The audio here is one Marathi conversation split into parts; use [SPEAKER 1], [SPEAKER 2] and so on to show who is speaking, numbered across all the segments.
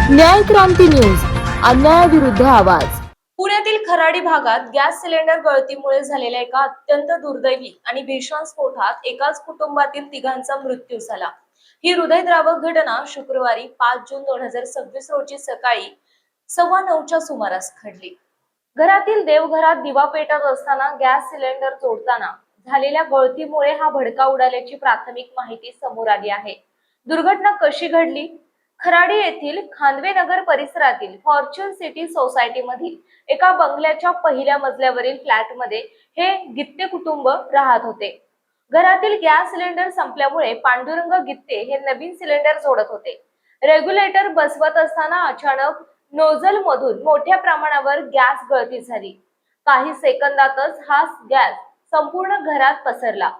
[SPEAKER 1] न्याय क्रांती न्यूज, अन्यायाविरुद्ध आवाज।
[SPEAKER 2] पुण्यातील खराडी भागात गॅस सिलेंडर गळतीमुळे झालेल्या एका अत्यंत दुर्दैवी आणि भीषण स्फोटात एकाच कुटुंबातील तिघांचा मृत्यू झाला। ही हृदयद्रावक घटना शुक्रवारी 5 जून 2026 रोजी सकाळी 9:15च्या सुमारास घडली। घरातील देवघरात दिवा पेटत असताना गॅस सिलेंडर जोडताना झालेल्या गळतीमुळे हा भडका उडाल्याची प्राथमिक माहिती समोर आली आहे। दुर्घटना कशी घडली? खराडी येथील खांदवे नगर परिसरातील फॉर्च्यून सिटी सोसायटी मधील एका बंगल्याच्या पहिल्या मजल्यावरील फ्लॅटमध्ये हे गित्ते कुटुंब राहत होते। घरातील गॅस सिलेंडर संपल्यामुळे पांडुरंग गित्ते हे नवीन सिलेंडर जोडत होते। रेग्युलेटर बसवत असताना अचानक नोझल मधून मोठ्या प्रमाणावर गॅस गळती झाली। काही सेकंदातच हा गॅस संपूर्ण घरात पसरला।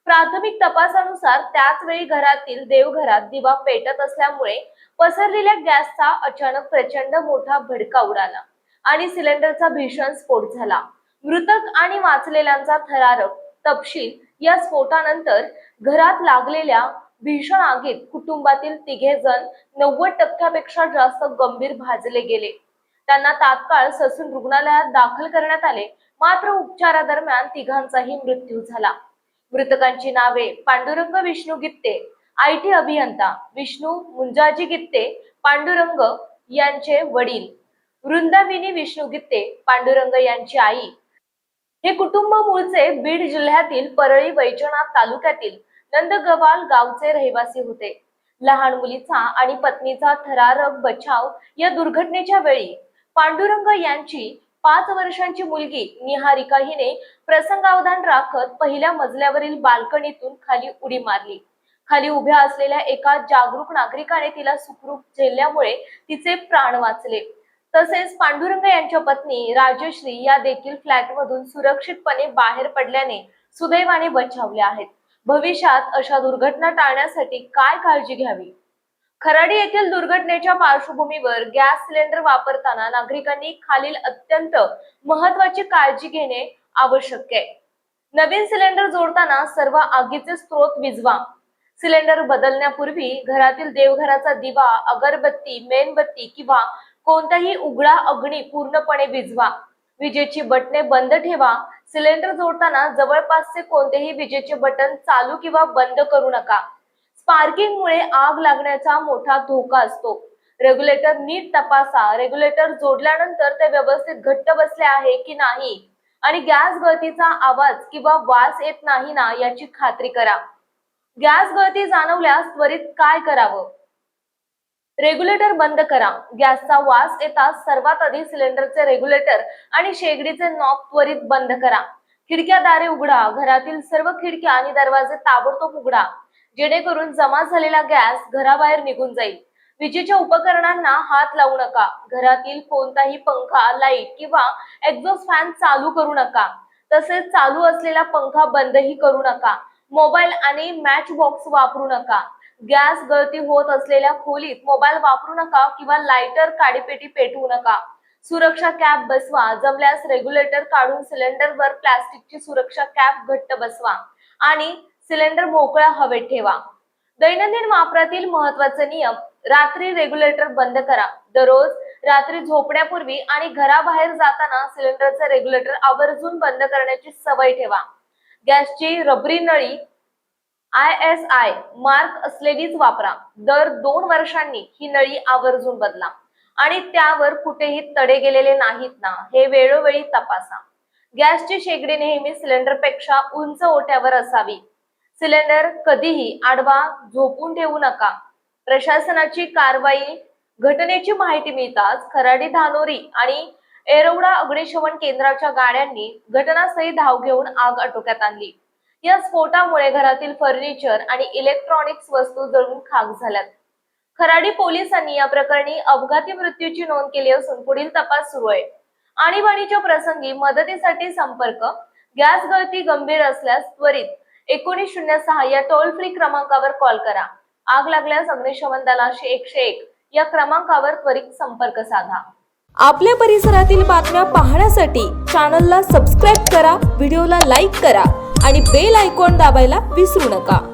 [SPEAKER 2] प्राथमिक तपासानुसार त्याच वेळी घरातील देवघरात दिवा पेटत असल्यामुळे पसरलेल्या गॅसचा अचानक प्रचंड मोठा भडका उडाला आणि सिलेंडरचा भीषण स्फोट झाला। मृतक आणि वाचलेल्यांचा थरारक तपशील या स्फोटानंतर घरात लागलेल्या भीषण आगीत कुटुंबातील तिघे जण 90% जास्त गंभीर भाजले गेले। त्यांना तात्काळ ससून रुग्णालयात दाखल करण्यात आले, मात्र उपचारादरम्यान तिघांचाही मृत्यू झाला। मृतकांची नावे पांडुरंग विष्णू गित्ते, IT अभियंता, विष्णू मुंजाजी गित्ते पांडुरंग यांचे वडील, वृंदाविनी विष्णू गित्ते पांडुरंग यांची आई। हे कुटुंब मूळचे बीड जिल्ह्यातील परळी वैजनाथ तालुक्यातील नंदगवाल गावचे रहिवासी होते। लहान मुलीचा आणि पत्नीचा थरारक बचाव या दुर्घटनेच्या वेळी पांडुरंग यांची 5 वर्षांची मुलगी निहारिका हिने प्रसंगावधान राखत पहिल्या मजल्यावरील बाल्कनीतून खाली उडी मारली। खाली उभ्या असलेल्या एका जागरूक नागरिकाने तिला सुखरूप झेलल्यामुळे तिचे प्राण वाचले। तसेच पांडुरंग यांच्या पत्नी राजश्री या देखील फ्लॅटमधून सुरक्षितपणे बाहेर पडल्याने सुदैवाने बचावल्या आहेत। भविष्यात अशा दुर्घटना टाळण्यासाठी काय काळजी घ्यावी? खराडी येथील दुर्घटनेच्या पार्श्वभूमीवर गॅस सिलेंडर वापरताना नागरिकांनी खालील अत्यंत महत्त्वाची काळजी घेणे आवश्यक आहे। नवीन सिलेंडर जोडताना सर्व आगीचे स्रोत विझवा। सिलेंडर बदलण्यापूर्वी घरातील देवघराचा दिवा, अगरबत्ती, मेणबत्ती किंवा कोणताही उघडा अग्नी पूर्णपणे विझवा। विजेची बटणे बंद ठेवा। सिलेंडर जोडताना जवळपासचे कोणतेही विजेचे बटन चालू किंवा बंद करू नका। स्पार्किंगमुळे आग लागण्याचा मोठा धोका असतो। रेग्युलेटर नीट तपासा। रेग्युलेटर जोडल्यानंतर ते व्यवस्थित घट्ट बसले आहे की नाही आणि गॅस गळतीचा आवाज किंवा वास येत नाही ना याची खात्री करा। गॅस गळती जाणवल्यास त्वरित काय करावं? रेग्युलेटर बंद करा। गॅसचा वास येताच सर्वात आधी सिलेंडरचे रेग्युलेटर आणि शेगडीचे नॉब त्वरित बंद करा। खिडक्या दारे उघडा। घरातील सर्व खिडक्या आणि दरवाजे ताबडतोब उघडा, जेणेकरून जमा झालेला गॅस घराबाहेर निघून जाईल। विजेच्या उपकरणांना हात लावू नका। घरातील कोणताही पंखा, लाईट किंवा एक्झॉस्ट फॅन चालू करू नका। तसेच चालू असलेला पंखा बंदही करू नका। मोबाईल आणि मॅच बॉक्स वापरू नका। गॅस गळती होत असलेल्या खोलीत मोबाईल वापरू नका किंवा लायटर, काडीपेटी पेटवू नका। सुरक्षा कॅप बसवा। जमल्यास रेग्युलेटर काढून सिलेंडरवर प्लास्टिकची सुरक्षा कॅप घट्ट बसवा आणि सिलेंडर मोकळ्या हवेत ठेवा। दैनंदिन वापरातील महत्त्वाचे नियम: रात्री रेग्युलेटर बंद करा। दररोज रात्री झोपण्यापूर्वी आणि घराबाहेर जाताना सिलेंडरचे रेग्युलेटर आवर्जून बंद करण्याची सवय ठेवा। गॅसची रबरी नळी ISI मार्क असलेलीच वापरा। दर 2 वर्षांनी ही नळी आवर्जून बदला आणि त्यावर कुठेही तडे गेलेले नाहीत ना हे वेळोवेळी तपासा। गॅसची शेगडी नेहमी सिलेंडरपेक्षा उंच ओट्यावर असावी। सिलेंडर कधीही आडवा झोपून ठेवू नका। प्रशासनाची कारवाई: घटनेची माहिती मिळताच खराडी, धानोरी आणि येरवडा अग्निशमन केंद्राच्या गाड्यांनी घटनास्थळी धाव घेऊन आग आटोक्यात आणली। या स्फोटामुळे घरातील फर्निचर आणि इलेक्ट्रॉनिक्स वस्तू जळून खाक झाल्यात। खराडी पोलिसांनी या प्रकरणी अपघाती मृत्यूची नोंद केली असून पुढील तपास सुरू आहे। आणीबाणीच्या प्रसंगी मदतीसाठी संपर्क: गॅस गळती गंभीर असल्यास त्वरित 1906 या टोल फ्री क्रमांकावर कॉल करा। आग लागल्यास अग्निशमन दलाशी 101 या क्रमांकावर त्वरित संपर्क साधा।
[SPEAKER 1] आपल्या परिसरातील बातम्या पाहण्यासाठी चॅनलला सबस्क्राईब करा, व्हिडिओला लाईक करा आणि बेल आयकॉन दाबायला विसरू नका।